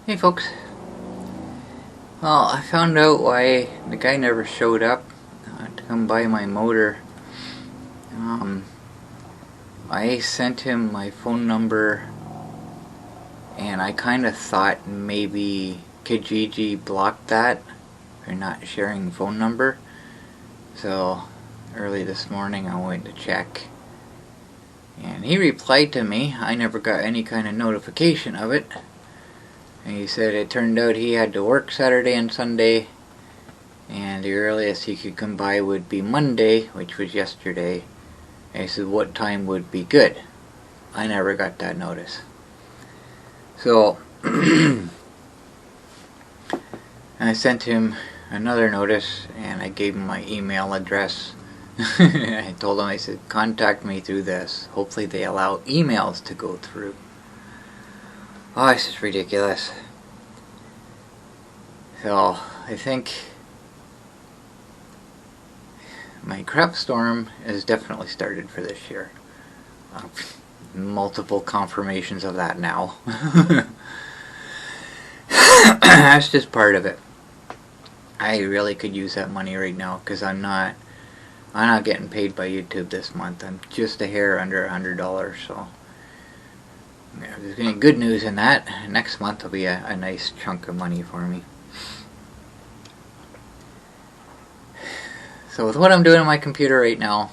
Hey folks. Well, I found out why the guy never showed up to come buy my motor. I sent him my phone number and I kind of thought maybe Kijiji blocked that for not sharing phone number. So early this morning I went to check and he replied to me. I never got any kind of notification of it. And he said it turned out he had to work Saturday and Sunday, and the earliest he could come by would be Monday, which was yesterday. And he said what time would be good. I never got that notice. So I sent him another notice and I gave him my email address. I told him, I said, contact me through this. Hopefully they allow emails to go through. Oh, this is ridiculous. So, I think my crap storm has definitely started for this year. Multiple confirmations of that now. That's just part of it. I really could use that money right now because I'm not getting paid by YouTube this month. I'm just a hair under $100, so yeah, there's any good news in that. Next month will be a nice chunk of money for me. So with what I'm doing on my computer right now,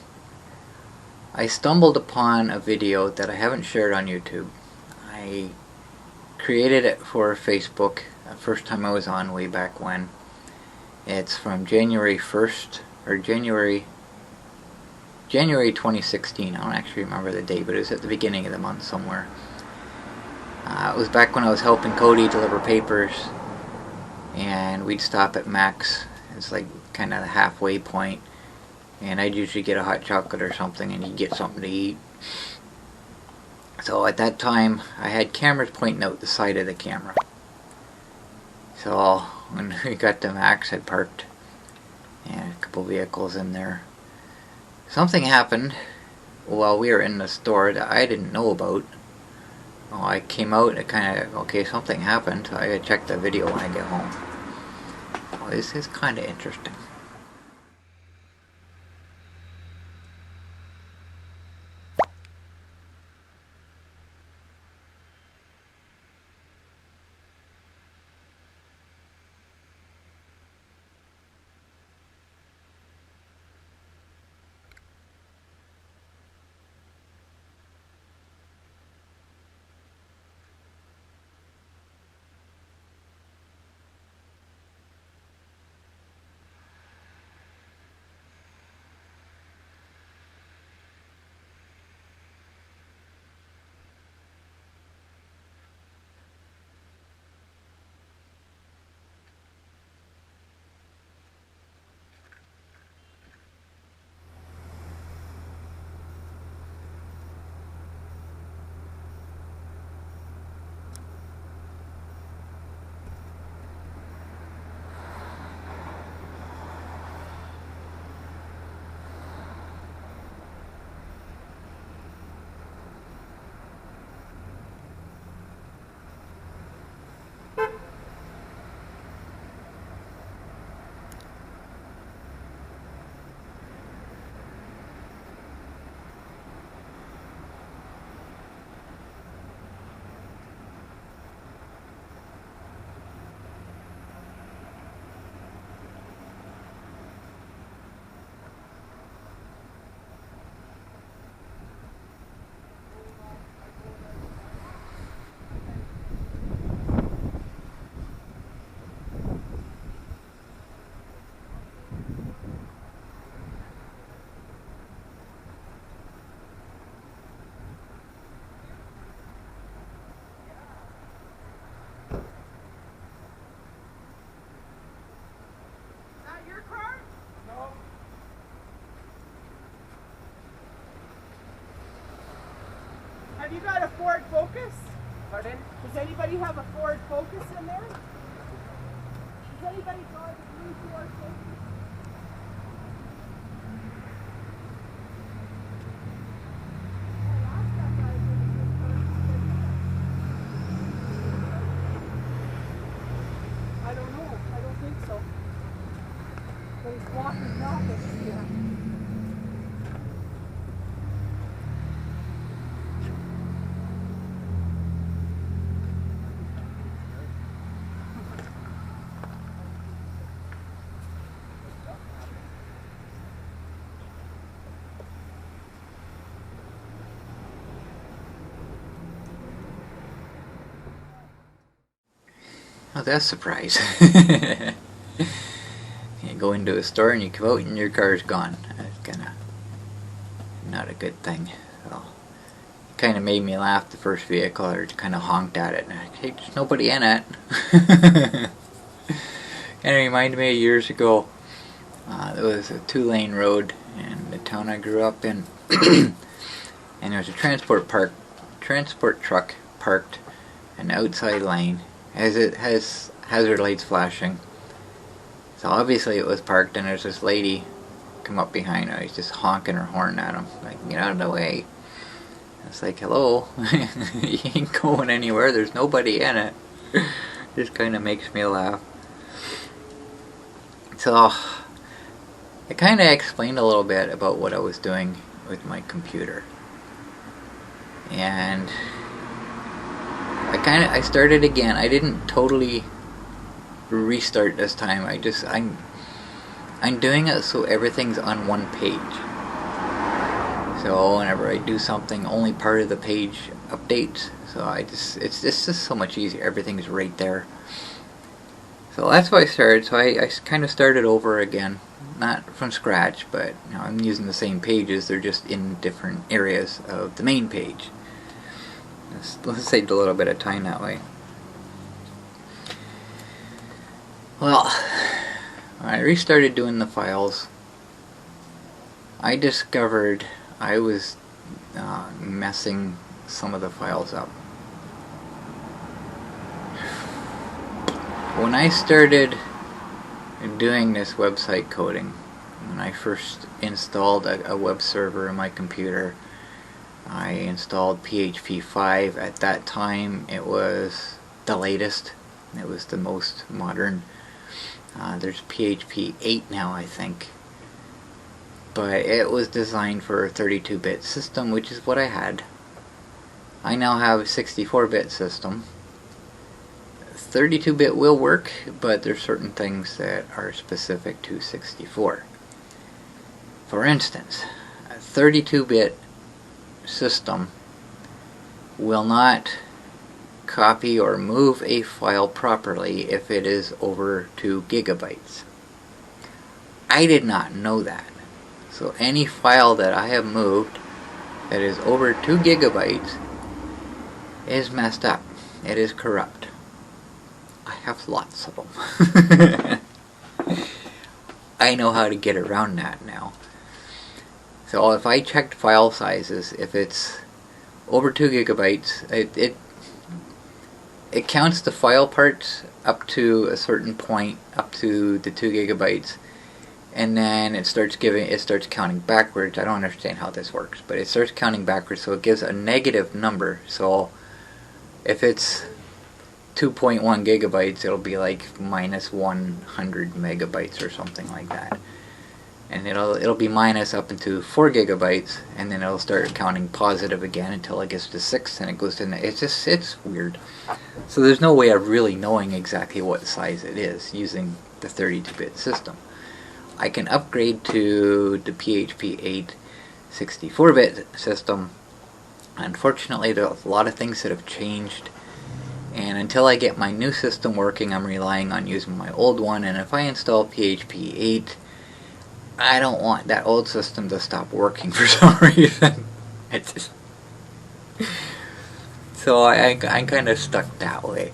I stumbled upon a video that I haven't shared on YouTube. I created it for Facebook the first time I was on, way back when. It's from January 1st, or January 2016. I don't actually remember the date, but it was at the beginning of the month somewhere. It was back when I was helping Cody deliver papers, and we'd stop at Mac's. It's like kind of the halfway point, and I'd usually get a hot chocolate or something, and he'd get something to eat. So at that time, I had cameras pointing out the side of the camera. So when we got to Mac's, I'd parked, and a couple vehicles in there. Something happened while we were in the store that I didn't know about. Well, I came out and it kind of, okay, something happened, so I gotta check the video when I get home. Well, this is kind of interesting. Have you got a Ford Focus? Pardon? Does anybody have a Ford Focus in there? Does anybody drive a blue Ford Focus? Oh, that's a surprise. You go into a store and you come out and your car's gone. That's kinda not a good thing. So, it kinda made me laugh the first vehicle. I kinda honked at it. And hey, there's nobody in it. And it reminded me of years ago. There was a 2-lane road in the town I grew up in. And there was a transport truck parked in the outside lane as it has hazard lights flashing. So obviously it was parked, and there's this lady come up behind her. He's just honking her horn at him, like, get out of the way. It's like, hello, you ain't going anywhere, there's nobody in it. Just kind of makes me laugh. So I kind of explained a little bit about what I was doing with my computer. And I started again. I didn't totally restart this time. I'm doing it so everything's on one page. So whenever I do something, only part of the page updates. So it's just so much easier. Everything's right there. So that's why I started. So I kind of started over again, not from scratch, but I'm using the same pages. They're just in different areas of the main page. Let's save a little bit of time that way. Well, when I restarted doing the files, I discovered I was messing some of the files up. When I started doing this website coding, when I first installed a web server in my computer, I installed PHP 5. At that time it was the latest. It was the most modern. There's PHP 8 now, I think. But it was designed for a 32-bit system, which is what I had. I now have a 64-bit system. 32-bit will work, but there's certain things that are specific to 64. For instance, a 32-bit system will not copy or move a file properly if it is over 2 gigabytes. I did not know that. So any file that I have moved that is over 2 gigabytes is messed up. It is corrupt. I have lots of them. I know how to get around that now. So if I checked file sizes, if it's over 2 gigabytes, it counts the file parts up to a certain point, up to the 2 gigabytes, and then it starts counting backwards. I don't understand how this works, but it starts counting backwards, so it gives a negative number. So if it's 2.1 gigabytes, it'll be like minus 100 megabytes or something like that. And it'll be minus up into 4 gigabytes, and then it'll start counting positive again until it gets to 6, and it goes to it's weird. So there's no way of really knowing exactly what size it is using the 32-bit system. I can upgrade to the PHP 8 64-bit system. Unfortunately, there's a lot of things that have changed, and until I get my new system working, I'm relying on using my old one. And if I install PHP 8, I don't want that old system to stop working for some reason. So I'm kind of stuck that way.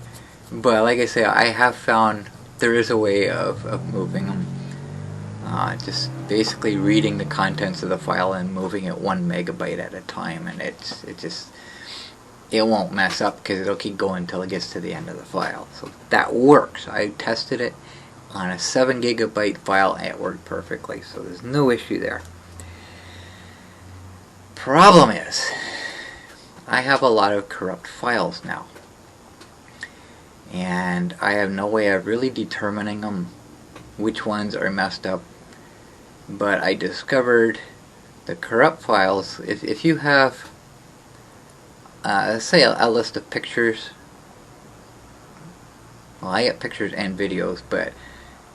But like I say, I have found there is a way of moving them. Just basically reading the contents of the file and moving it 1 megabyte at a time, and it won't mess up because it'll keep going until it gets to the end of the file. So that works. I tested it on a 7 gigabyte file and it worked perfectly, so there's no issue there. Problem is, I have a lot of corrupt files now, and I have no way of really determining which ones are messed up. But I discovered the corrupt files. If you have say a list of pictures, well, I get pictures and videos, but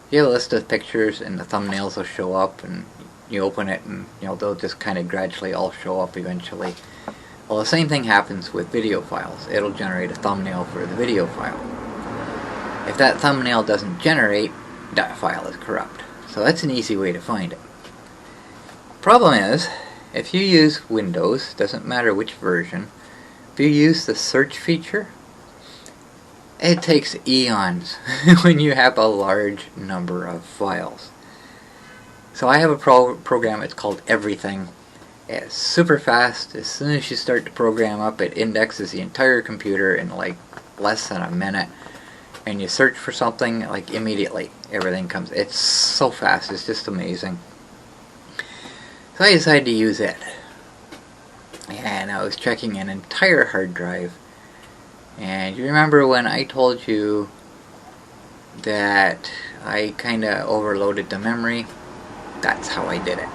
you have a list of pictures and the thumbnails will show up, and you open it and they'll just kind of gradually all show up eventually. Well, the same thing happens with video files. It'll generate a thumbnail for the video file. If that thumbnail doesn't generate, that file is corrupt. So that's an easy way to find it. Problem is, if you use Windows, doesn't matter which version, if you use the search feature, it takes eons when you have a large number of files. So I have a program, it's called Everything. It's super fast. As soon as you start the program up, it indexes the entire computer in like less than a minute. And you search for something, like immediately everything comes. It's so fast, it's just amazing. So I decided to use it. And I was checking an entire hard drive. And you remember when I told you that I kind of overloaded the memory? That's how I did it.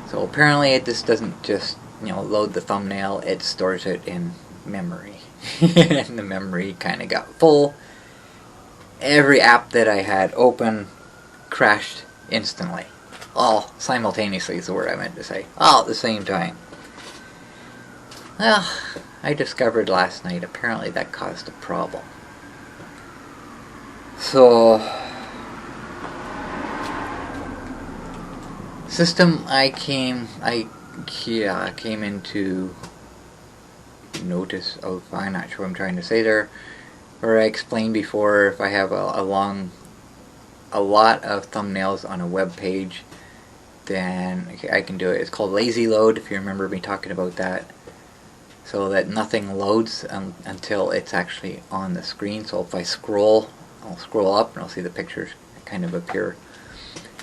So apparently this doesn't just, load the thumbnail, it stores it in memory. And the memory kind of got full. Every app that I had open crashed instantly. All simultaneously is the word I meant to say. All at the same time. Well, I discovered last night apparently that caused a problem. So, system I came into notice of, I'm not sure what I'm trying to say there, or I explained before, if I have a lot of thumbnails on a web page, then I can do it. It's called lazy load, if you remember me talking about that. So that nothing loads until it's actually on the screen. So if I scroll, I'll scroll up and I'll see the pictures kind of appear.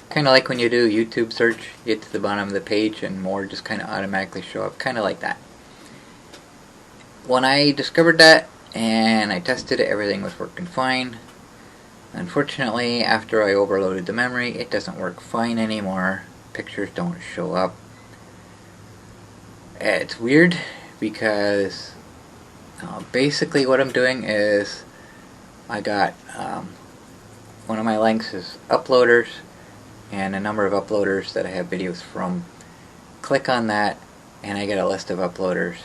Kind of like when you do YouTube search, you get to the bottom of the page and more just kind of automatically show up. Kind of like that. When I discovered that and I tested it, everything was working fine. Unfortunately, after I overloaded the memory, it doesn't work fine anymore. Pictures don't show up. It's weird because basically what I'm doing is I got one of my links is uploaders and a number of uploaders that I have videos from. Click on that and I get a list of uploaders.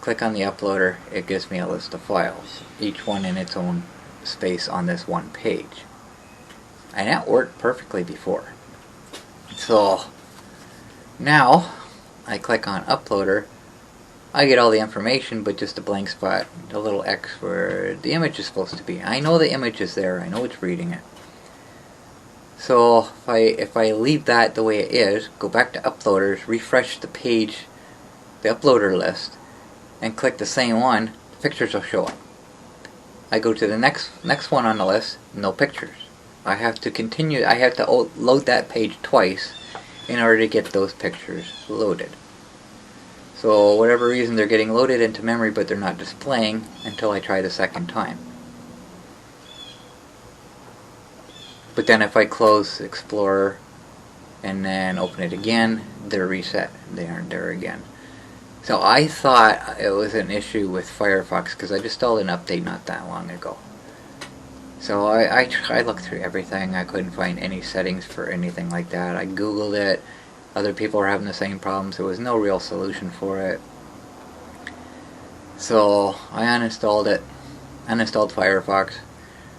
Click on the uploader, it gives me a list of files, each one in its own space on this one page. And that worked perfectly before. So now I click on uploader, I get all the information but just a blank spot, the little X where the image is supposed to be. I know the image is there, I know it's reading it. So if I leave that the way it is, go back to uploaders, refresh the page, the uploader list, and click the same one, the pictures will show up. I go to the next one on the list, no pictures. I have to load that page twice in order to get those pictures loaded. So whatever reason they're getting loaded into memory but they're not displaying until I try the second time. But then if I close Explorer and then open it again, they're reset. They aren't there again. So I thought it was an issue with Firefox because I just installed an update not that long ago. So I looked through everything. I couldn't find any settings for anything like that. I Googled it. Other people were having the same problems. There was no real solution for it. So I uninstalled it. Uninstalled Firefox.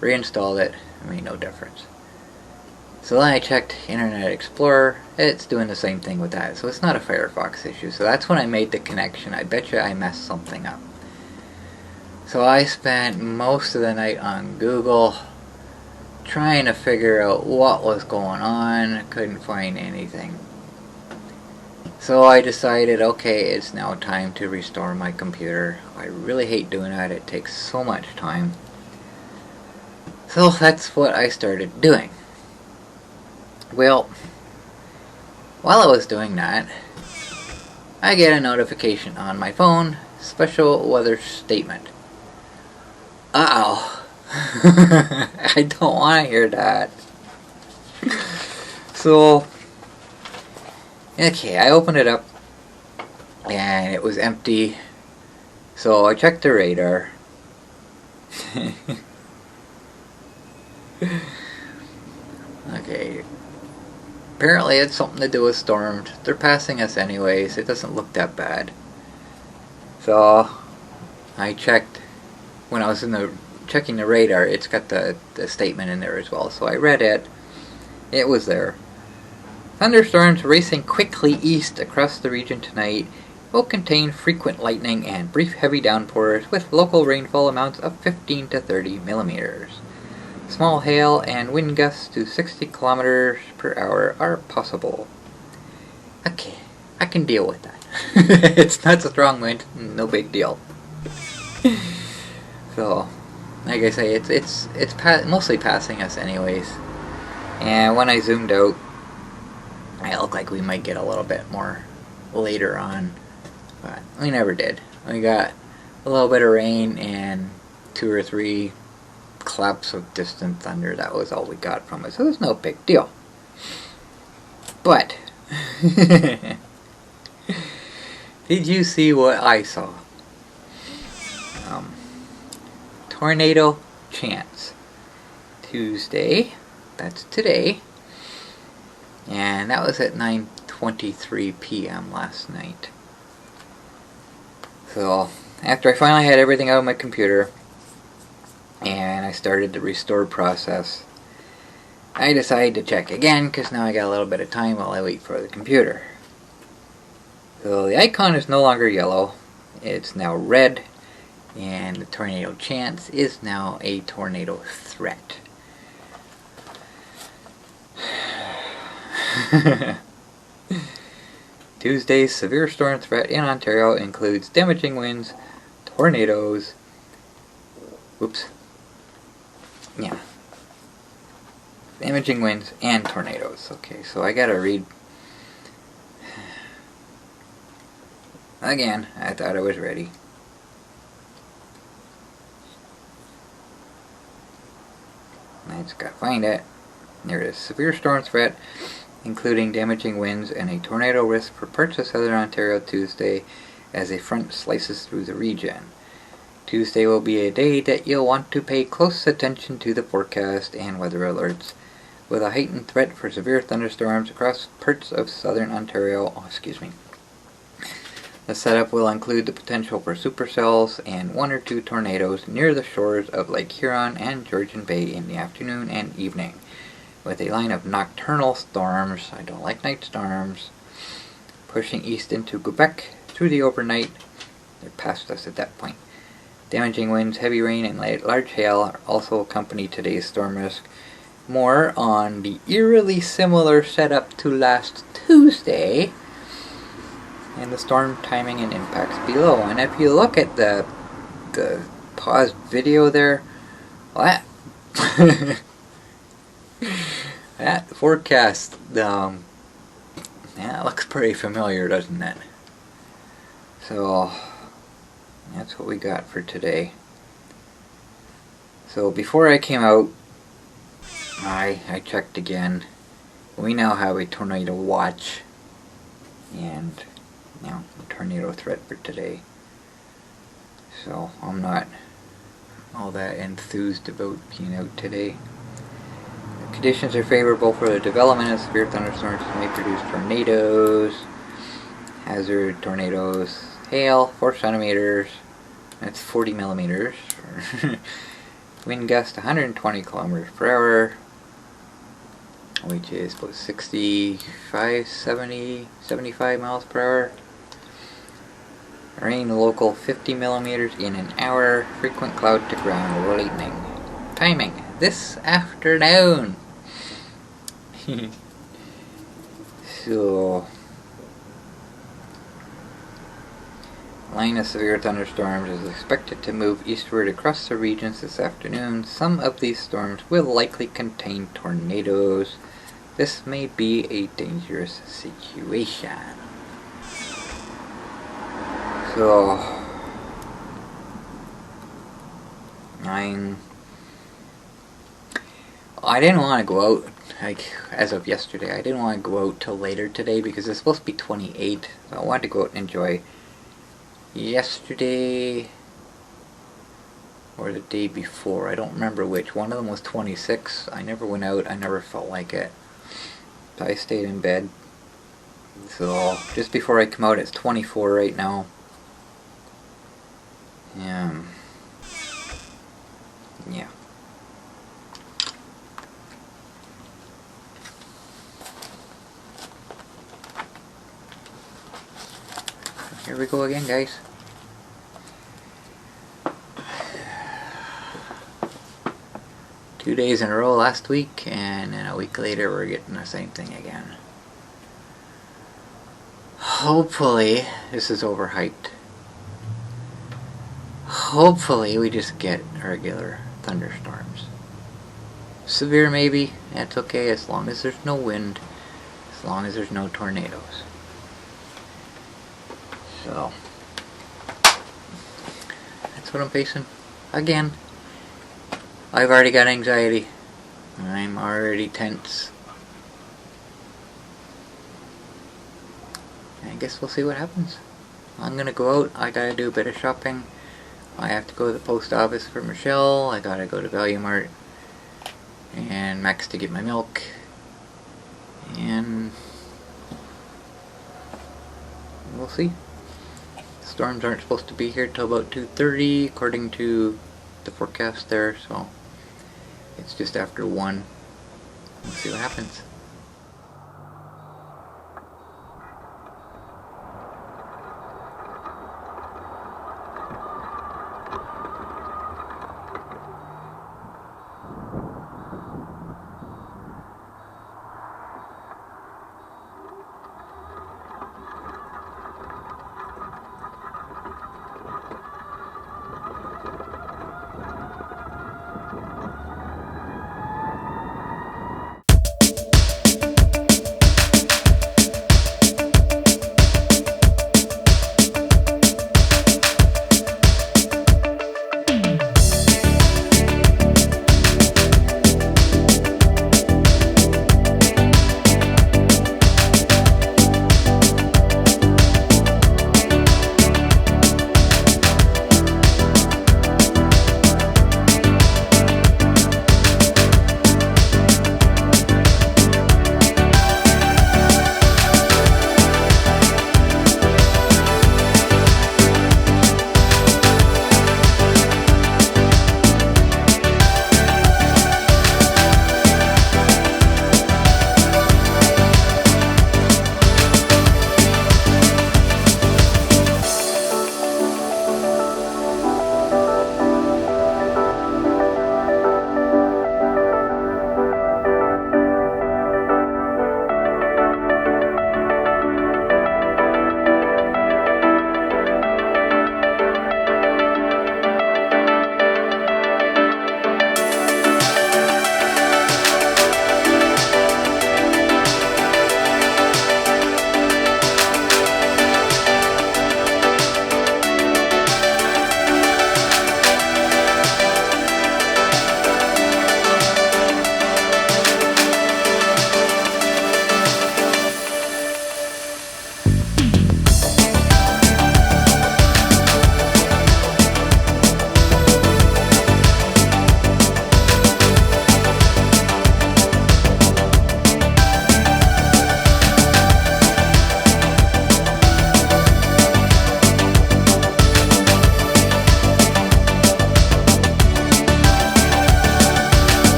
Reinstalled it. It made no difference. So then I checked Internet Explorer. It's doing the same thing with that. So it's not a Firefox issue. So that's when I made the connection. I bet you I messed something up. So I spent most of the night on Google trying to figure out what was going on. I couldn't find anything. So I decided, okay, it's now time to restore my computer. I really hate doing that. It takes so much time. So that's what I started doing. Well, while I was doing that, I get a notification on my phone, special weather statement. Uh-oh. I don't want to hear that. So, okay, I opened it up, and it was empty. So I checked the radar. Okay. Apparently it's something to do with storms. They're passing us anyways. It doesn't look that bad. So I checked when I was in the checking the radar, it's got the statement in there as well. So I read it. It was there. Thunderstorms racing quickly east across the region tonight will contain frequent lightning and brief heavy downpours with local rainfall amounts of 15 to 30 millimeters. Small hail and wind gusts to 60 kilometers per hour are possible. Okay, I can deal with that. It's not a strong wind, no big deal. So, like I say, it's mostly passing us anyways. And when I zoomed out, it looked like we might get a little bit more later on, but we never did. We got a little bit of rain and 2 or 3 claps of distant thunder. That was all we got from it, so it was no big deal. But did you see what I saw? Tornado chance. Tuesday, that's today, and that was at 9:23 p.m. last night. So after I finally had everything out of my computer and I started the restore process, I decided to check again because now I got a little bit of time while I wait for the computer. So the icon is no longer yellow, it's now red, and the tornado chance is now a tornado threat. Tuesday's severe storm threat in Ontario includes damaging winds, tornadoes, damaging winds and tornadoes. Okay, so I gotta read. Again, I thought I was ready. I just gotta find it. There it is. Severe storm threat, including damaging winds and a tornado risk for parts of southern Ontario Tuesday as a front slices through the region. Tuesday will be a day that you'll want to pay close attention to the forecast and weather alerts, with a heightened threat for severe thunderstorms across parts of southern Ontario. The setup will include the potential for supercells and 1 or 2 tornadoes near the shores of Lake Huron and Georgian Bay in the afternoon and evening, with a line of nocturnal storms, I don't like night storms, pushing east into Quebec through the overnight. They're past us at that point. Damaging winds, heavy rain, and large hail also accompany today's storm risk. More on the eerily similar setup to last Tuesday, and the storm timing and impacts below. And if you look at the paused video there, that that forecast, yeah, it looks pretty familiar, doesn't it? So that's what we got for today. So before I came out, I checked again. We now have a tornado watch and a tornado threat for today. So I'm not all that enthused about being out today. The conditions are favorable for the development of severe thunderstorms that may produce tornadoes, hazard tornadoes, hail, 4 centimeters, that's 40 millimeters, wind gust 120 kilometers per hour, which is about 65, 70, 75 miles per hour. Rain local 50 millimeters in an hour, frequent cloud to ground lightning. Timing this afternoon. So, line of severe thunderstorms is expected to move eastward across the regions this afternoon. Some of these storms will likely contain tornadoes. This may be a dangerous situation. So, I didn't want to go out, like, as of yesterday. I didn't want to go out till later today because it's supposed to be 28. So I wanted to go out and enjoy. Yesterday, or the day before, I don't remember which. One of them was 26. I never went out. I never felt like it. So I stayed in bed. So, just before I come out, it's 24 right now. Yeah. Here we go again, guys. Two days in a row last week, and then a week later we're getting the same thing again. Hopefully, this is overhyped. Hopefully we just get regular thunderstorms. Severe maybe, that's okay as long as there's no wind, as long as there's no tornadoes. So, that's what I'm facing. Again, I've already got anxiety. I'm already tense. I guess we'll see what happens. I'm gonna go out, I gotta do a bit of shopping. I have to go to the post office for Michelle, I gotta go to Value Mart and Max to get my milk. And we'll see. Storms aren't supposed to be here till about 2:30 according to the forecast there, so it's just after 1. We'll see what happens.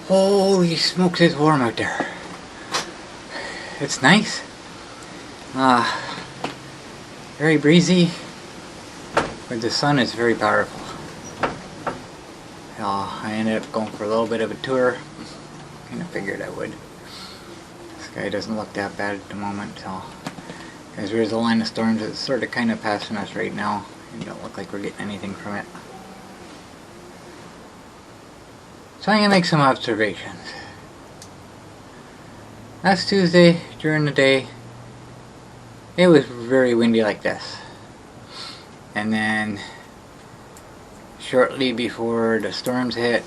Holy smokes, it's warm out there. It's nice. Very breezy, but the sun is very powerful. I ended up going for a little bit of a tour. Kind of figured I would. The sky doesn't look that bad at the moment, so because there's a line of storms that's sort of kind of passing us right now. It don't look like we're getting anything from it. So I'm going to make some observations. Last Tuesday, during the day, it was very windy like this. And then, shortly before the storms hit,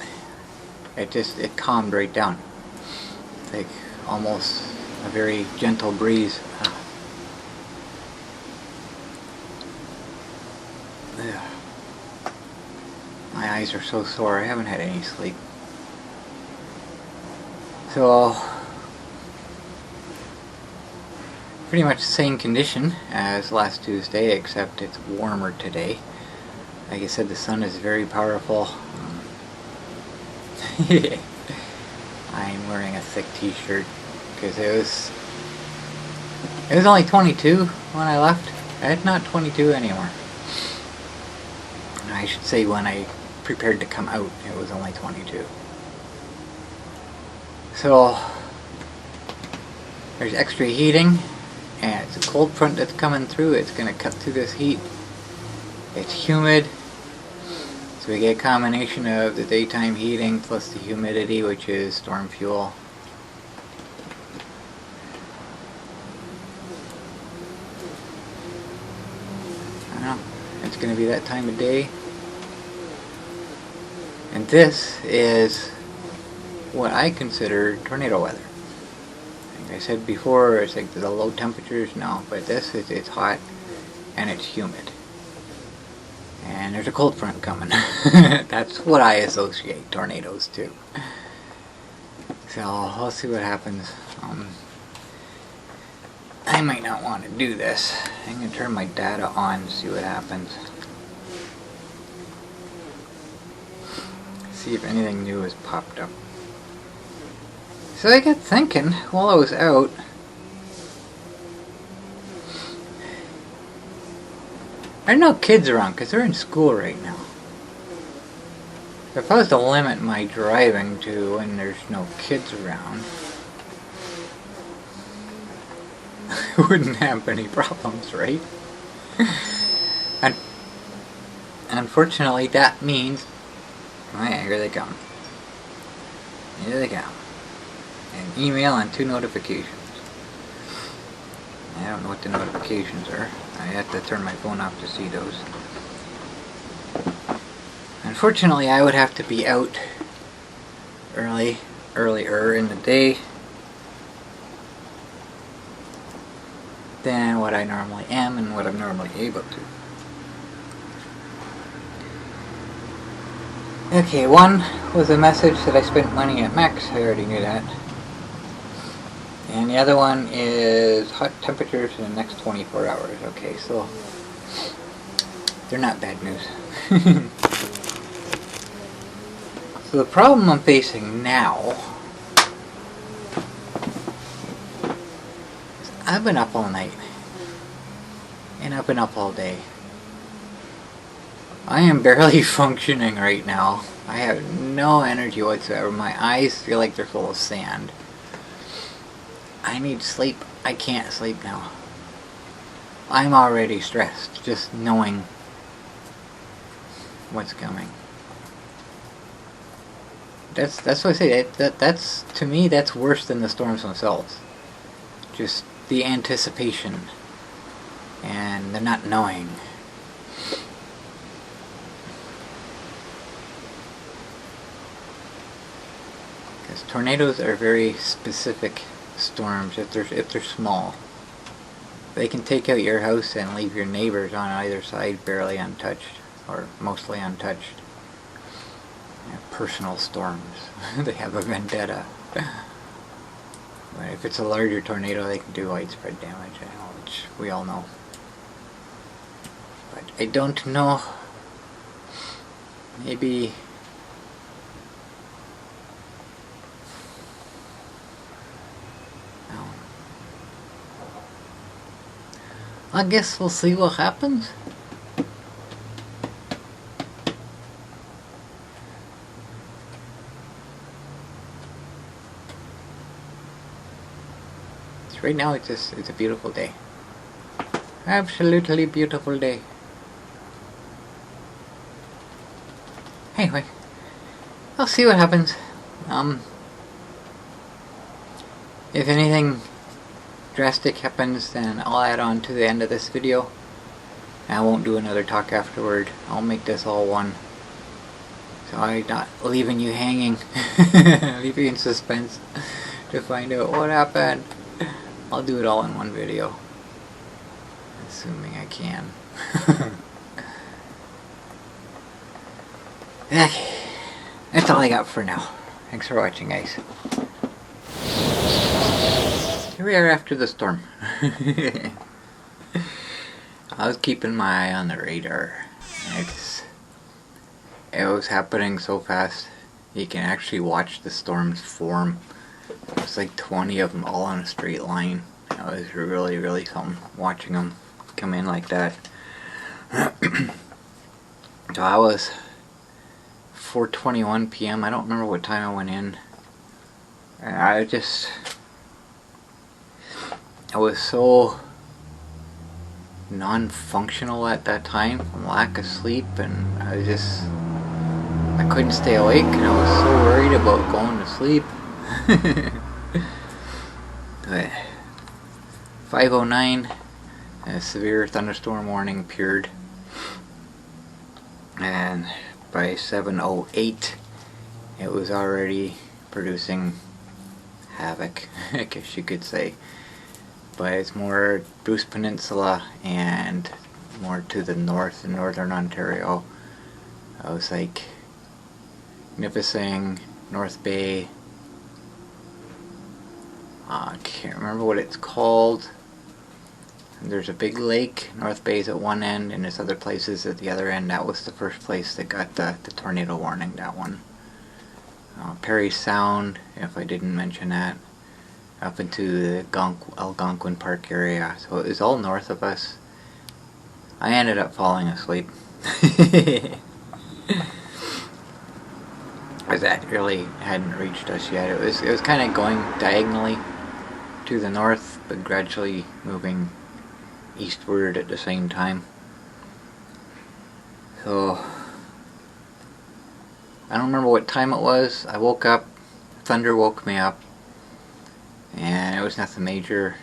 it calmed right down. It's like almost a very gentle breeze. My eyes are so sore, I haven't had any sleep. So, pretty much the same condition as last Tuesday, except it's warmer today. Like I said, the sun is very powerful. I'm wearing a thick t-shirt because it was only 22 when I left. It's not 22 anymore. I should say when I prepared to come out, it was only 22. So, there's extra heating, and it's a cold front that's coming through. It's going to cut through this heat. It's humid, so we get a combination of the daytime heating plus the humidity, which is storm fuel. I don't know, it's going to be that time of day. And this is what I consider tornado weather. Like I said before, it's like the low temperatures now, but this is, it's hot and it's humid. And there's a cold front coming. That's what I associate tornadoes to. So we'll see what happens. I might not want to do this. I'm going to turn my data on and see what happens. See if anything new has popped up. So I got thinking while I was out, there are no kids around because they're in school right now. If I was to limit my driving to when there's no kids around, I wouldn't have any problems, right? And unfortunately that means, oh yeah, here they come. Here they come. An email and 2 notifications. I don't know what the notifications are. I have to turn my phone off to see those. Unfortunately, I would have to be out earlier in the day than what I normally am and what I'm normally able to. Okay, one was a message that I spent money at Max. I already knew that. And the other one is hot temperatures in the next 24 hours. Okay, so they're not bad news. So the problem I'm facing now is I've been up all night. And I've been up all day. I am barely functioning right now. I have no energy whatsoever. My eyes feel like they're full of sand. I need sleep. I can't sleep now. I'm already stressed just knowing what's coming. That's what I say. That's to me, that's worse than the storms themselves. Just the anticipation and the not knowing. Because tornadoes are very specific storms. If they're small, they can take out your house and leave your neighbors on either side barely untouched, or mostly untouched. Personal storms. They have a vendetta. But if it's a larger tornado, they can do widespread damage, which we all know. But I don't know. I guess we'll see what happens. So right now it's a beautiful day. Absolutely beautiful day. Anyway, I'll see what happens. If anything drastic happens, then I'll add on to the end of this video. I won't do another talk afterward. I'll make this all one. So I'm not leaving you hanging, leaving you in suspense to find out what happened. I'll do it all in one video. Assuming I can. Okay. That's all I got for now. Thanks for watching, guys. Here we are after the storm. I was keeping my eye on the radar. It was happening so fast. You can actually watch the storms form. It's like 20 of them all on a straight line. It was really, really something watching them come in like that. So I was 4:21 p.m. I don't remember what time I went in. And I was so non-functional at that time from lack of sleep, and I couldn't stay awake, and I was so worried about going to sleep. But 5:09, a severe thunderstorm warning appeared, and by 7:08 it was already producing havoc, I guess you could say. But it's more Bruce Peninsula and more to the north in northern Ontario. I was like Nipissing, North Bay. I can't remember what it's called. There's a big lake. North Bay's at one end, and there's other places at the other end. That was the first place that got the tornado warning. That one. Perry Sound, if I didn't mention that. Up into the Algonquin Park area. So it was all north of us. I ended up falling asleep. Because that really hadn't reached us yet. It was kind of going diagonally to the north, but gradually moving eastward at the same time. So I don't remember what time it was. I woke up. Thunder woke me up. And it was nothing major.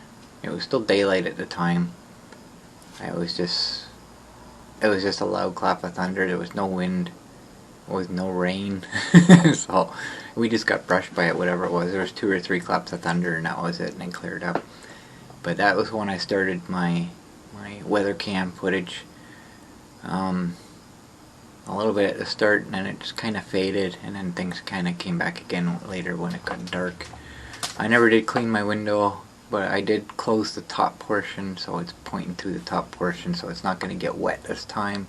It was still daylight at the time. It was just a loud clap of thunder. There was no wind. There was no rain. So we just got brushed by it, whatever it was. There was 2 or 3 claps of thunder, and that was it, and it cleared up. But that was when I started my weather cam footage. A little bit at the start, and then it just kind of faded, and then things kind of came back again later when it got dark. I never did clean my window, but I did close the top portion, so it's pointing through the top portion, so it's not going to get wet this time.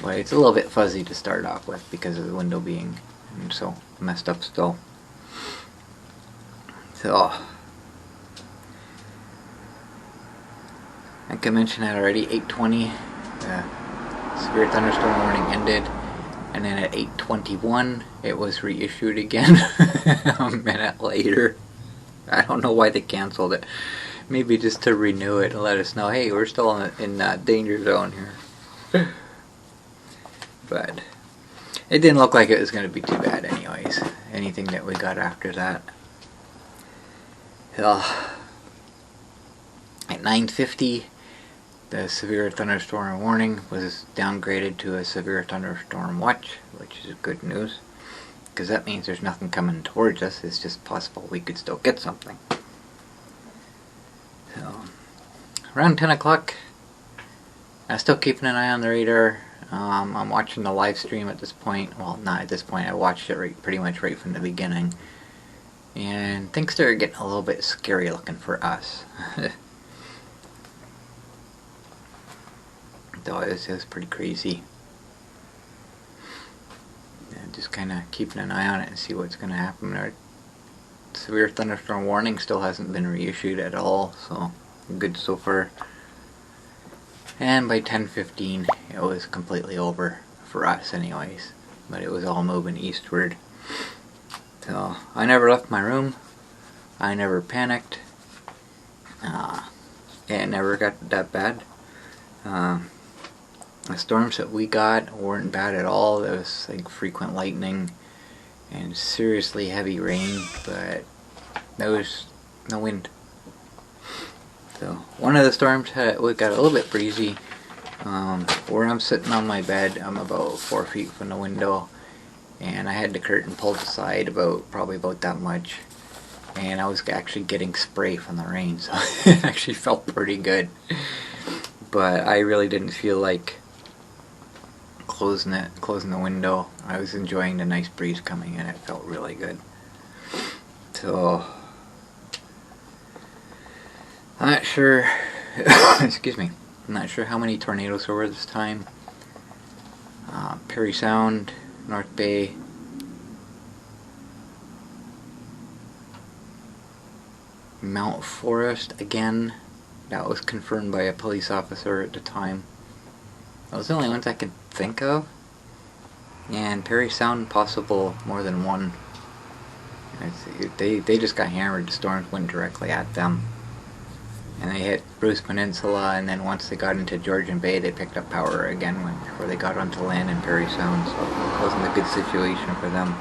But it's a little bit fuzzy to start off with because of the window being so messed up still. So, I can mention that already. 8:20, the severe thunderstorm warning ended. And then at 8:21, it was reissued again a minute later. I don't know why they canceled it. Maybe just to renew it and let us know, hey, we're still in danger zone here. But it didn't look like it was going to be too bad anyways. Anything that we got after that. So, at 9:50, the severe thunderstorm warning was downgraded to a severe thunderstorm watch, which is good news, because that means there's nothing coming towards us. It's just possible we could still get something. So, around 10 o'clock, I'm still keeping an eye on the radar. I'm watching the live stream at this point. Well, not at this point. I watched it pretty much right from the beginning. And things are getting a little bit scary looking for us. Though it was pretty crazy. And just kind of keeping an eye on it and see what's going to happen. Our severe thunderstorm warning still hasn't been reissued at all, so good so far. And by 10:15 it was completely over for us anyways, but it was all moving eastward. So I never left my room, I never panicked, it never got that bad. The storms that we got weren't bad at all. There was like frequent lightning and seriously heavy rain, but there was no wind. So one of the storms we got a little bit breezy. Where I'm sitting on my bed, I'm about 4 feet from the window, and I had the curtain pulled aside probably about that much, and I was actually getting spray from the rain, so it actually felt pretty good. But I really didn't feel like closing the window. I was enjoying the nice breeze coming in. It felt really good. So I'm not sure excuse me, I'm not sure how many tornadoes there were this time. Perry Sound, North Bay, Mount Forest again. That was confirmed by a police officer at the time. That was the only ones I could think of. And Perry Sound, possible more than one. They just got hammered. The storms went directly at them. And they hit Bruce Peninsula, and then once they got into Georgian Bay, they picked up power again before they got onto land in Perry Sound, so it wasn't a good situation for them.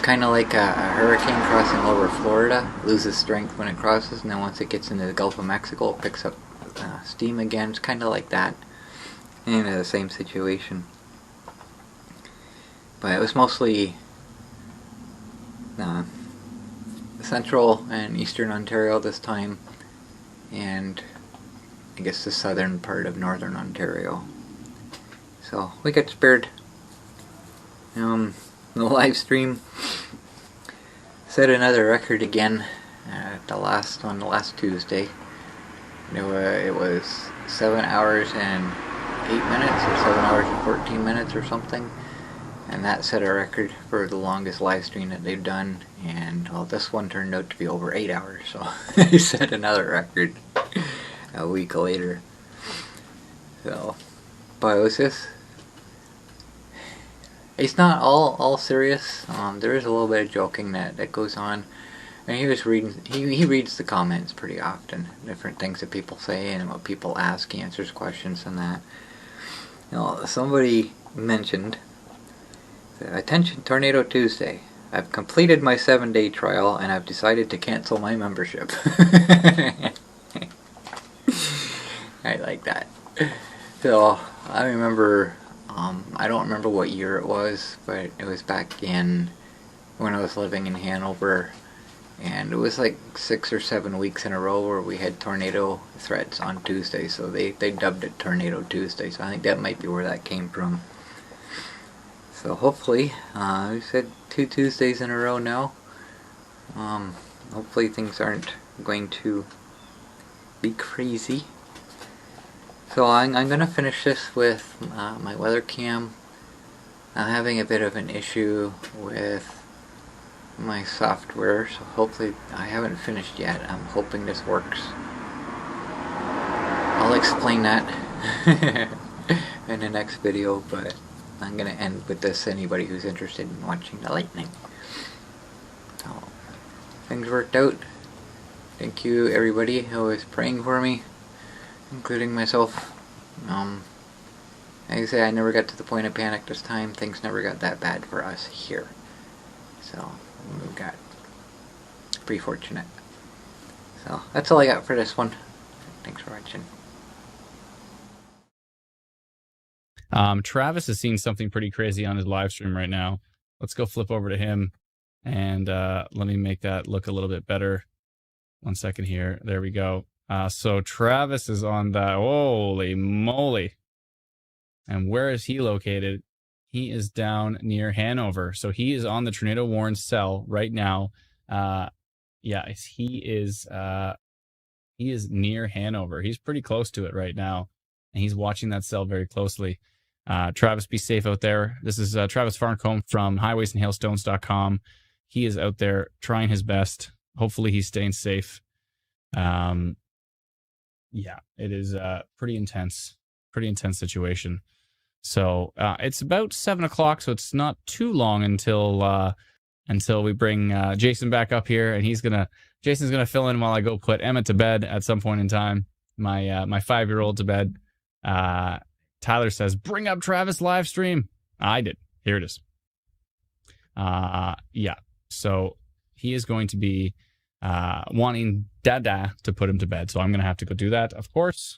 Kind of like a hurricane crossing over Florida. It loses strength when it crosses, and then once it gets into the Gulf of Mexico, it picks up steam again. It's kind of like that. And the same situation. But it was mostly central and eastern Ontario this time, and I guess the southern part of northern Ontario. So we got spared. The live stream set another record again. The last Tuesday. It was 7 hours and 8 minutes, or 7 hours and 14 minutes or something. And that set a record for the longest live stream that they've done. And well, this one turned out to be over 8 hours, so they set another record a week later. So, but it was just, it's not all serious. There is a little bit of joking that goes on. And he was reading, he reads the comments pretty often, different things that people say and what people ask. He answers questions and that. You know, somebody mentioned, "Attention Tornado Tuesday. I've completed my 7-day trial and I've decided to cancel my membership." I like that. So I remember, I don't remember what year it was, but it was back in when I was living in Hanover, and it was like 6 or 7 weeks in a row where we had tornado threats on Tuesday, so they dubbed it Tornado Tuesday, so I think that might be where that came from. So hopefully, we said 2 Tuesdays in a row now. Hopefully things aren't going to be crazy. So I'm going to finish this with my weather cam. I'm having a bit of an issue with my software, so hopefully, I haven't finished yet. I'm hoping this works. I'll explain that in the next video, but I'm going to end with this, anybody who's interested in watching the lightning. So, things worked out. Thank you everybody who was praying for me, including myself. Like I say, I never got to the point of panic this time. Things never got that bad for us here. So, we got pretty fortunate. So, that's all I got for this one. Thanks for watching. Travis has seen something pretty crazy on his live stream right now. Let's go flip over to him and let me make that look a little bit better. 1 second here. There we go. So Travis is on that. Holy moly. And where is he located? He is down near Hanover. So he is on the tornado warned cell right now. Yeah, he is near Hanover. He's pretty close to it right now. And he's watching that cell very closely. Travis, be safe out there. This is Travis Farncombe from highwaysandhailstones.com. He is out there trying his best. Hopefully he's staying safe. yeah, it is pretty intense situation. So it's about 7 o'clock, so it's not too long until we bring Jason back up here, and Jason's gonna fill in while I go put Emma to bed at some point in time. My 5-year-old to bed. Tyler says, "Bring up Travis live stream." I did. Here it is. Yeah. So he is going to be wanting Dada to put him to bed, so I'm gonna have to go do that. Of course.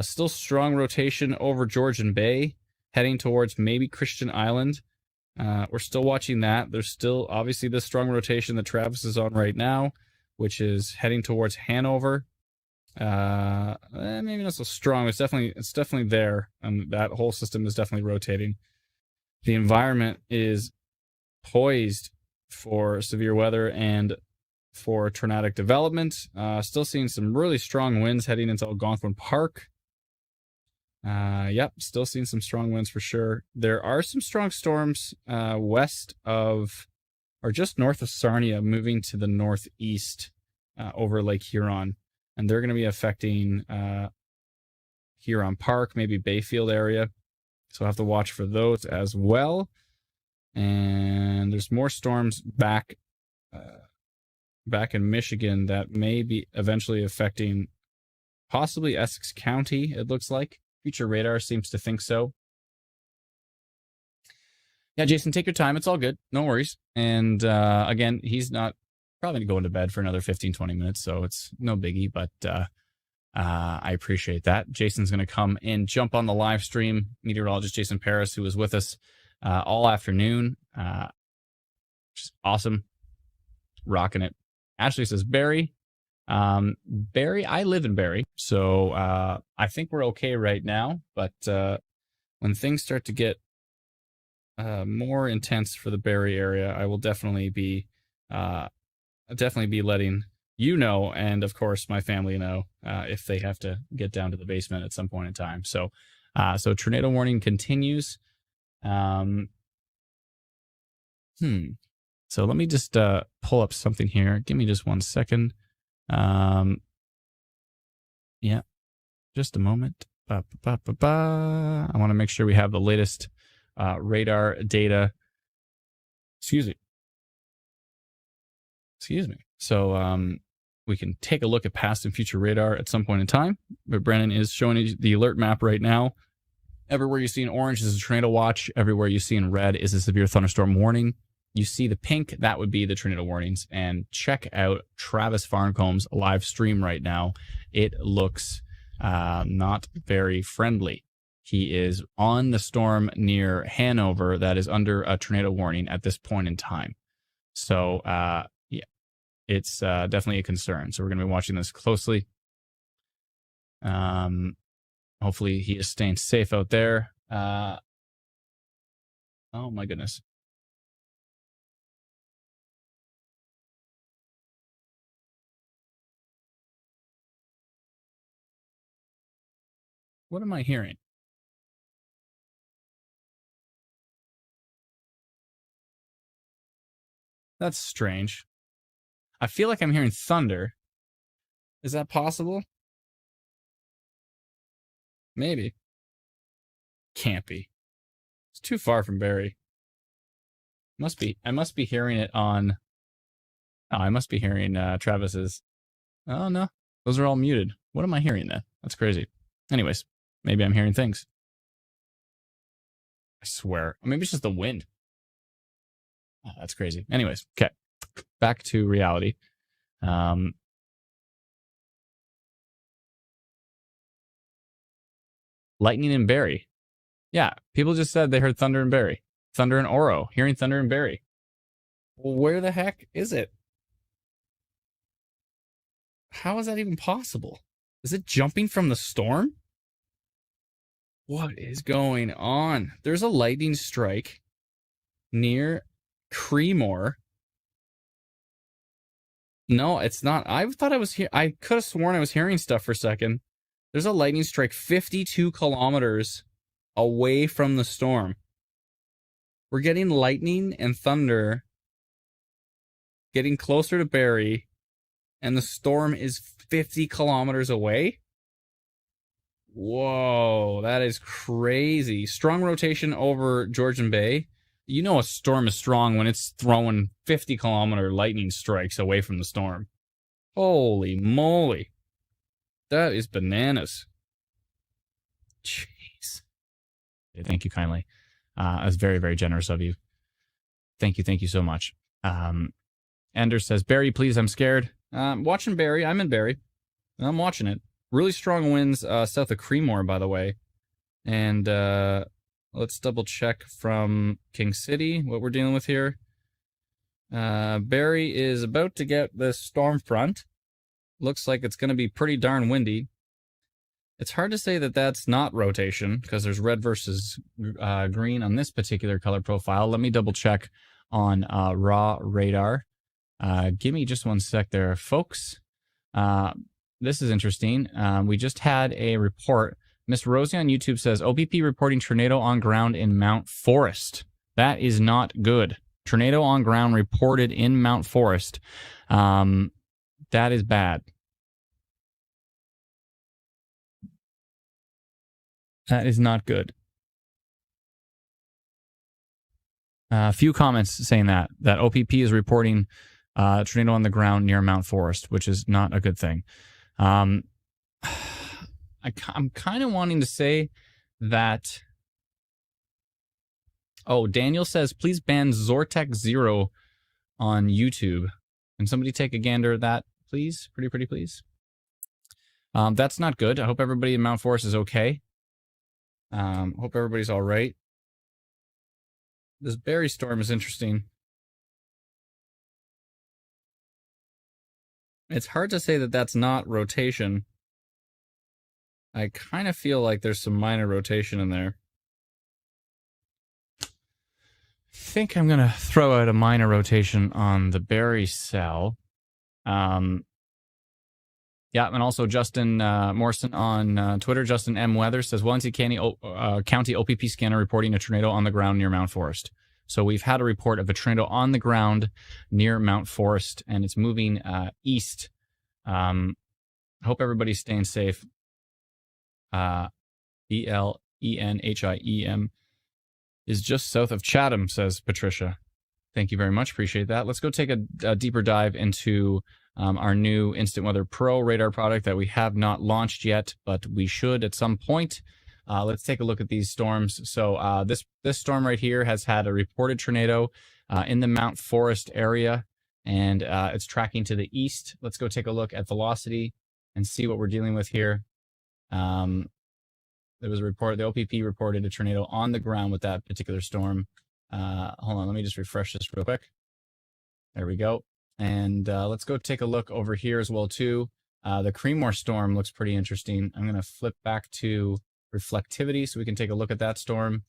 Still strong rotation over Georgian Bay, heading towards maybe Christian Island. We're still watching that. There's still obviously the strong rotation that Travis is on right now, which is heading towards Hanover. Maybe not so strong. It's definitely there, and that whole system is definitely rotating. The environment is poised for severe weather and for tornadic development. Still seeing some really strong winds heading into Algonquin Park. Yep, still seeing some strong winds for sure. There are some strong storms west of, or just north of Sarnia, moving to the northeast over Lake Huron. And they're going to be affecting Huron Park, maybe Bayfield area. So I'll have to watch for those as well. And there's more storms back in Michigan that may be eventually affecting possibly Essex County, it looks like. Future Radar seems to think so. Yeah, Jason, take your time. It's all good. No worries. And again, he's not probably going to bed for another 15, 20 minutes, so it's no biggie, but I appreciate that. Jason's going to come and jump on the live stream. Meteorologist Jason Paris, who was with us all afternoon. Which is awesome. Rocking it. Ashley says, Barry, I live in Barry, so I think we're okay right now, but when things start to get more intense for the Barry area, I will definitely be letting you know, and of course my family know, if they have to get down to the basement at some point in time. So tornado warning continues. So let me just pull up something here. Give me just 1 second. Yeah, just a moment. I want to make sure we have the latest radar data. Excuse me. So we can take a look at past and future radar at some point in time. But Brennan is showing you the alert map right now. Everywhere you see in orange is a tornado watch. Everywhere you see in red is a severe thunderstorm warning. You see the pink, that would be the tornado warnings. And check out Travis Farncombe's live stream right now. It looks not very friendly. He is on the storm near Hanover that is under a tornado warning at this point in time. So, yeah, it's definitely a concern. So we're going to be watching this closely. Hopefully he is staying safe out there. Oh, my goodness. What am I hearing? That's strange. I feel like I'm hearing thunder. Is that possible? Maybe. Can't be. It's too far from Barry. Must be. I must be hearing it on... Oh, I must be hearing Travis's... Oh, no. Those are all muted. What am I hearing then? That's crazy. Anyways, maybe I'm hearing things. I swear. Maybe it's just the wind. Oh, that's crazy. Anyways, okay. Back to reality. Lightning in Barry. Yeah, people just said they heard thunder in Barry. Thunder in Oro. Hearing thunder in Barry. Well, where the heck is it? How is that even possible? Is it jumping from the storm? What is going on? There's a lightning strike near Creemore. No, it's not. I thought I was here. I could have sworn I was hearing stuff for a second. There's a lightning strike 52 kilometers away from the storm. We're getting lightning and thunder getting closer to Barry, and the storm is 50 kilometers away? Whoa, that is crazy. Strong rotation over Georgian Bay. You know a storm is strong when it's throwing 50-kilometer lightning strikes away from the storm. Holy moly. That is bananas. Jeez. Thank you kindly. That's very, very generous of you. Thank you so much. Ender says, Barry, please, I'm scared. Watching Barry. I'm in Barry. I'm watching it. Really strong winds south of Creemore, by the way. And let's double check from King City what we're dealing with here. Barry is about to get this storm front. Looks like it's going to be pretty darn windy. It's hard to say that that's not rotation because there's red versus green on this particular color profile. Let me double check on raw radar. Give me just one sec there, folks. This is interesting. We just had a report. Miss Rosie on YouTube says, OPP reporting tornado on ground in Mount Forest. That is not good. Tornado on ground reported in Mount Forest. That is bad. That is not good. A few comments saying that OPP is reporting tornado on the ground near Mount Forest, which is not a good thing. I'm kind of wanting to say that. Oh, Daniel says, please ban Zortec Zero on YouTube. Can somebody take a gander at that, please? Pretty please. That's not good. I hope everybody in Mount Forest is okay. Hope everybody's all right. This Barry storm is interesting. It's hard to say that that's not rotation. I kind of feel like there's some minor rotation in there. I think I'm going to throw out a minor rotation on the Barry cell. Yeah, and also Justin Morrison on Twitter, Justin M. Weather says, Wellington County OPP scanner reporting a tornado on the ground near Mount Forest. So we've had a report of a tornado on the ground near Mount Forest, and it's moving east. Hope everybody's staying safe. ELENHIEM is just south of Chatham, says Patricia. Thank you very much. Appreciate that. Let's go take a deeper dive into our new Instant Weather Pro radar product that we have not launched yet, but we should at some point. Let's take a look at these storms. So this storm right here has had a reported tornado in the Mount Forest area, and it's tracking to the east. Let's go take a look at velocity and see what we're dealing with here. There was a report, the OPP reported a tornado on the ground with that particular storm. Hold on, let me just refresh this real quick. There we go. And let's go take a look over here as well, too. The Creemore storm looks pretty interesting. I'm going to flip back to reflectivity so we can take a look at that storm.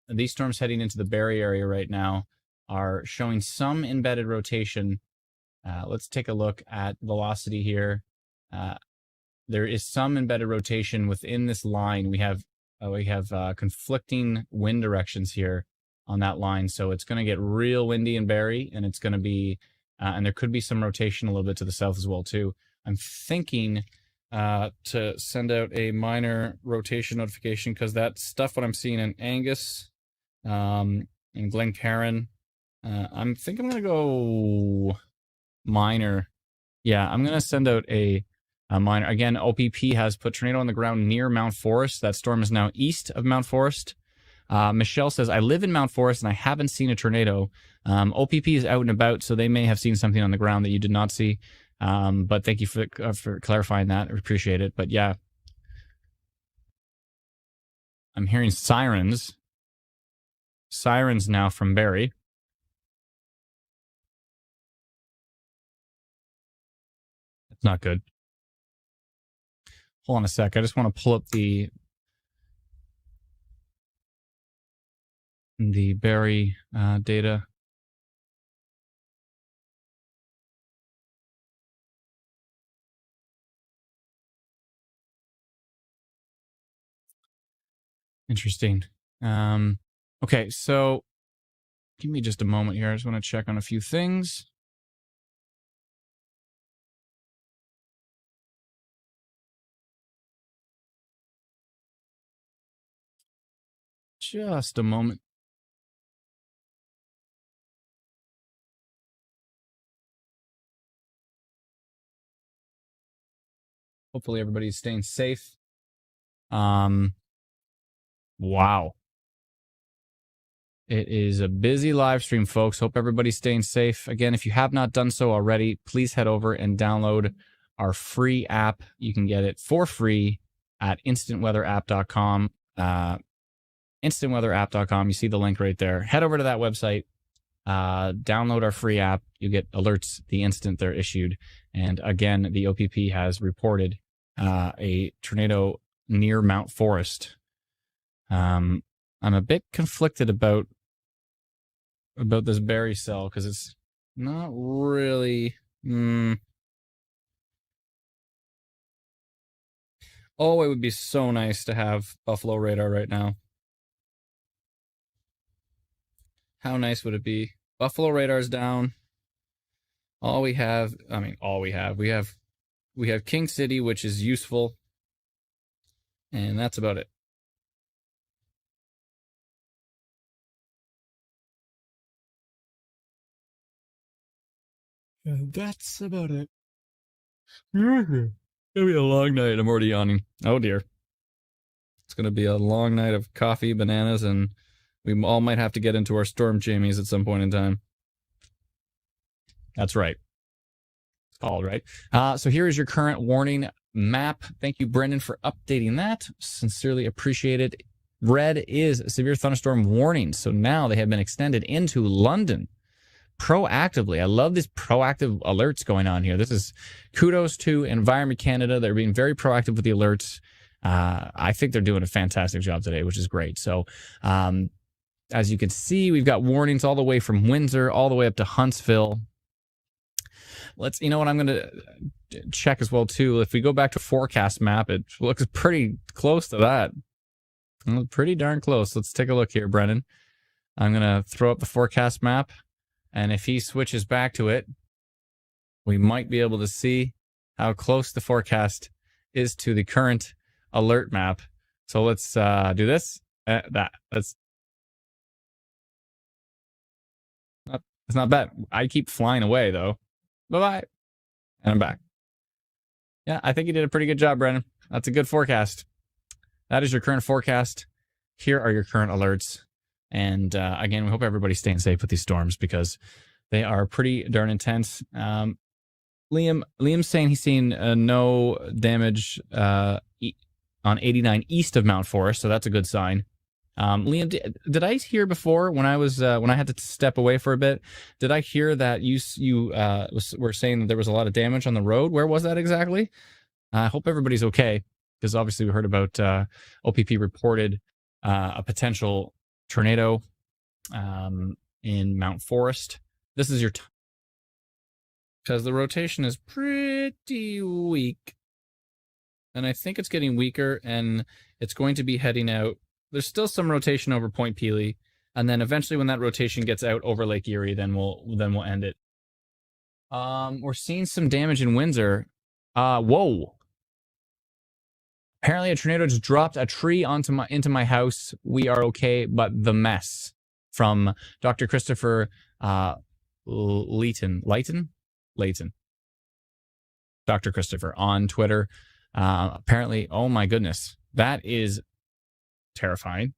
These storms heading into the Barry area right now are showing some embedded rotation. Let's take a look at velocity here. There is some embedded rotation within this line. We have conflicting wind directions here on that line, so it's going to get real windy in Barry, and it's going to be, and there could be some rotation a little bit to the south as well too. I'm thinking to send out a minor rotation notification because that stuff what I'm seeing in Angus, in Glencairn, I'm going to go minor. Yeah, I'm going to send out a minor. Again, OPP has put tornado on the ground near Mount Forest. That storm is now east of Mount Forest. Michelle says, I live in Mount Forest and I haven't seen a tornado. OPP is out and about, so they may have seen something on the ground that you did not see. But thank you for clarifying that. I appreciate it. But yeah, I'm hearing sirens. Sirens now from Barry. It's not good. Hold on a sec. I just want to pull up the Barry data. Interesting. Okay, so give me just a moment here. I just want to check on a few things. just a moment. Hopefully everybody's staying safe. Wow. It is a busy live stream, folks. Hope everybody's staying safe. Again, if you have not done so already, please head over and download our free app. You can get it for free at instantweatherapp.com. Instantweatherapp.com. You see the link right there. Head over to that website. Download our free app. You get alerts the instant they're issued. And again, the OPP has reported a tornado near Mount Forest. I'm a bit conflicted about this berry cell because it's not really. Oh, it would be so nice to have Buffalo radar right now. How nice would it be? Buffalo radar's down. We have King City, which is useful, and that's about it. And that's about it. It'll be a long night. I'm already yawning. Oh dear. It's going to be a long night of coffee, bananas, and we all might have to get into our storm jammies at some point in time. That's right. It's called, right? So here is your current warning map. Thank you, Brendan, for updating that. Sincerely appreciate it. Red is severe thunderstorm warning. So now they have been extended into London proactively. I love these proactive alerts going on here. This is kudos to Environment Canada. They're being very proactive with the alerts. I think they're doing a fantastic job today, which is great. So as you can see, we've got warnings all the way from Windsor all the way up to Huntsville. You know what, I'm going to check as well, too. If we go back to forecast map, it looks pretty close to that. Pretty darn close. Let's take a look here, Brendan. I'm going to throw up the forecast map. And if he switches back to it, we might be able to see how close the forecast is to the current alert map. So let's do this. It's not bad. I keep flying away, though. Bye-bye. And I'm back. Yeah, I think you did a pretty good job, Brennan. That's a good forecast. That is your current forecast. Here are your current alerts. And again, we hope everybody's staying safe with these storms because they are pretty darn intense. Liam's saying he's seen no damage on 89 east of Mount Forest, so that's a good sign. Liam, did I hear before when I had to step away for a bit? Did I hear that you were saying that there was a lot of damage on the road? Where was that exactly? I hope everybody's okay because obviously we heard about OPP reported a potential tornado in Mount Forest. This is your time because the rotation is pretty weak, and I think it's getting weaker, and it's going to be heading out. There's still some rotation over Point Pelee, and then eventually when that rotation gets out over Lake Erie, then we'll end it. We're seeing some damage in Windsor. Whoa. Apparently a tornado just dropped a tree into my house. We are okay, but the mess. From Dr. Christopher Layton. Dr. Christopher on Twitter. Apparently, oh my goodness. That is terrifying.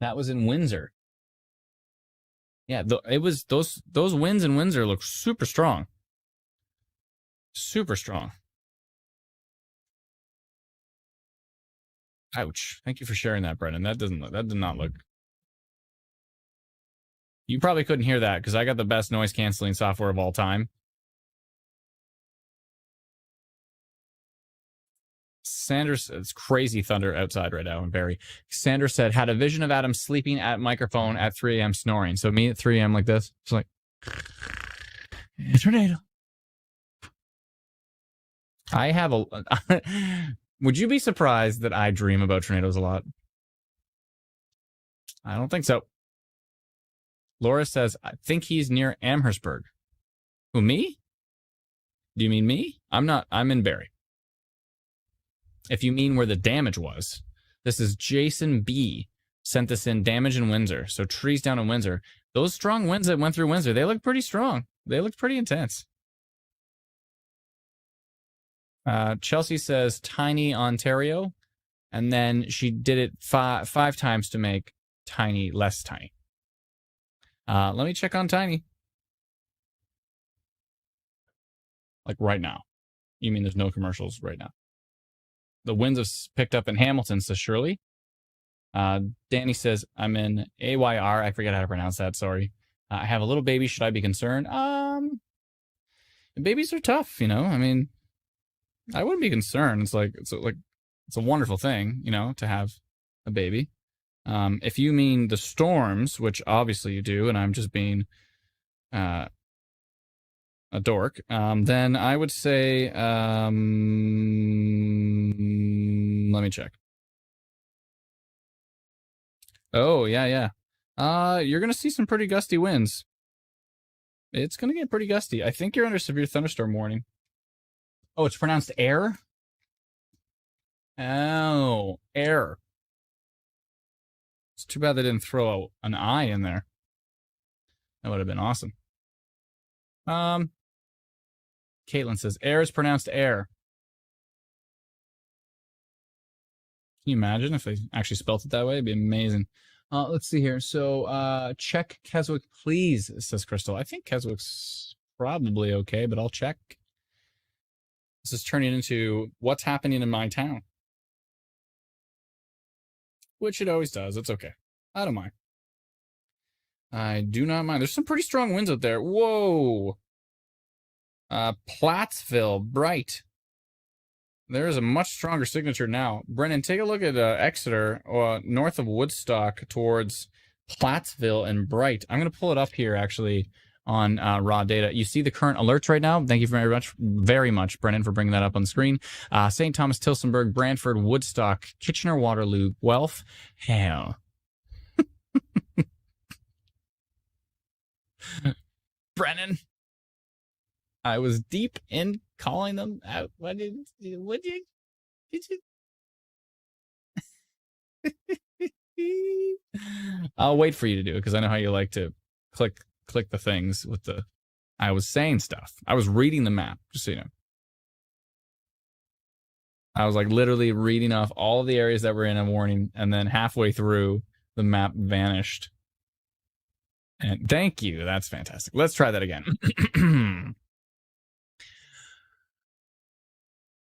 That was in Windsor. Yeah, it was those winds in Windsor look super strong. Super strong. Ouch. Thank you for sharing that, Brendan. That did not look. You probably couldn't hear that because I got the best noise canceling software of all time. Sanders, it's crazy thunder outside right now in Barrie. Sanders said, had a vision of Adam sleeping at microphone at 3 a.m. snoring. So me at 3 a.m. like this, it's like, tornado. I have would you be surprised that I dream about tornadoes a lot? I don't think so. Laura says, I think he's near Amherstburg. Who, me? Do you mean me? I'm not. I'm in Barrie. If you mean where the damage was, this is Jason B. Sent this in, damage in Windsor. So trees down in Windsor. Those strong winds that went through Windsor, they look pretty strong. They looked pretty intense. Chelsea says tiny Ontario, and then she did it five times to make tiny less tiny. Let me check on tiny. Like right now. You mean there's no commercials right now? The winds have picked up in Hamilton, says Shirley. Danny says, I'm in AYR. I forget how to pronounce that. Sorry. I have a little baby. Should I be concerned? Babies are tough, you know. I mean, I wouldn't be concerned. It's a wonderful thing, you know, to have a baby. If you mean the storms, which obviously you do, and I'm just being a dork, then I would say, let me check. Oh, yeah. You're going to see some pretty gusty winds. It's going to get pretty gusty. I think you're under severe thunderstorm warning. Oh, it's pronounced air? Oh, air. It's too bad they didn't throw an I in there. That would have been awesome. Caitlin says, air is pronounced air. Can you imagine if they actually spelt it that way? It'd be amazing. Let's see here. So, check Keswick, please, says Crystal. I think Keswick's probably okay, but I'll check. This is turning into what's happening in my town. Which it always does. It's okay. I don't mind. I do not mind. There's some pretty strong winds out there. Whoa. Plattsville, Bright. There is a much stronger signature now. Brennan, take a look at Exeter, north of Woodstock, towards Plattsville and Bright. I'm going to pull it up here, actually, on raw data. You see the current alerts right now. Thank you very much, Brennan, for bringing that up on the screen. St. Thomas, Tillsonburg, Brantford, Woodstock, Kitchener, Waterloo, Guelph. Hell. Brennan, I was deep in calling them out. What did you? I'll wait for you to do it because I know how you like to click the things with the. I was saying stuff. I was reading the map, just so you know. I was like literally reading off all the areas that were in a warning, and then halfway through, the map vanished. And thank you. That's fantastic. Let's try that again.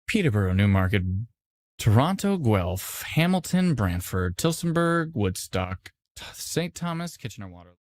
Peterborough, Newmarket, Toronto, Guelph, Hamilton, Brantford, Tillsonburg, Woodstock, St. Thomas, Kitchener, Waterloo.